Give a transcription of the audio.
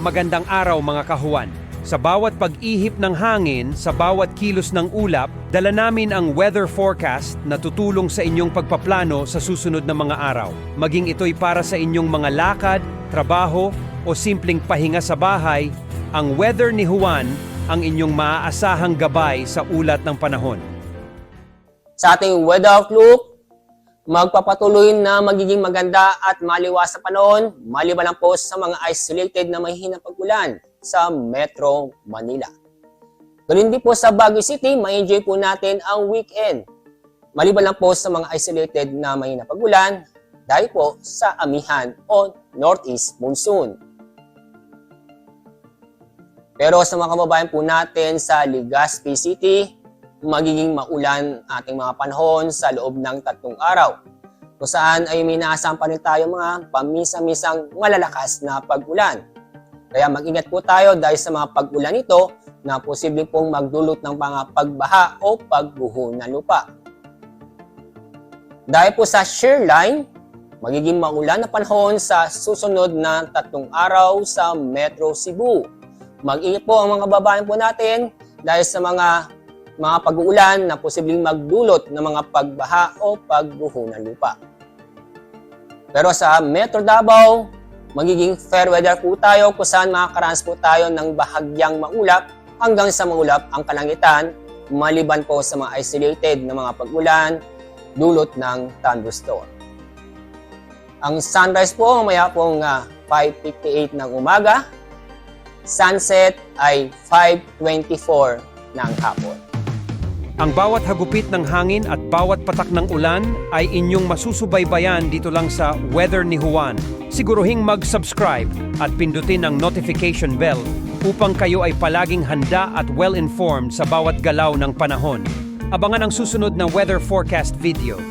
Magandang araw mga kahuwan. Sa bawat pag-ihip ng hangin, sa bawat kilos ng ulap, dala namin ang weather forecast na tutulong sa inyong pagpaplano sa susunod na mga araw. Maging ito'y para sa inyong mga lakad, trabaho o simpleng pahinga sa bahay, ang weather ni Juan ang inyong maaasahang gabay sa ulat ng panahon. Sa ating weather outlook, magpapatuloy na magiging maganda at maliwas sa panahon, maliban lang po sa mga isolated na mahihinang pag-ulan sa Metro Manila. Ganoon din po sa Baguio City, ma-enjoy po natin ang weekend. Maliban lang po sa mga isolated na mahihinang pag-ulan dahil po sa amihan o northeast monsoon. Pero sa mga kababayan po natin sa Legazpi City, magiging maulan ating mga panahon sa loob ng 3 araw. Kung saan ay may inaasahan pa rin tayo mga pamisa-misang malalakas na pag-ulan. Kaya mag-ingat po tayo dahil sa mga pag-ulan ito na posibleng pong magdulot ng mga pagbaha o pagguho ng lupa. Dahil po sa shear line, magiging maulan na panahon sa susunod na 3 araw sa Metro Cebu. Mag-ingat po ang mga babaeng po natin dahil sa mga pag-uulan na posibleng magdulot ng mga pagbaha o pagguho ng lupa. Pero sa Metro Davao, magiging fair weather po tayo kung saan makakaranas po tayo ng bahagyang maulap hanggang sa maulap ang kalangitan maliban po sa mga isolated na mga pag-ulan dulot ng thunderstorm. Ang sunrise po mamaya pong 5:58 ng umaga, sunset ay 5:24 ng hapon. Ang bawat hagupit ng hangin at bawat patak ng ulan ay inyong masusubaybayan dito lang sa Weather ni Juan. Siguruhing mag-subscribe at pindutin ang notification bell upang kayo ay palaging handa at well-informed sa bawat galaw ng panahon. Abangan ang susunod na weather forecast video.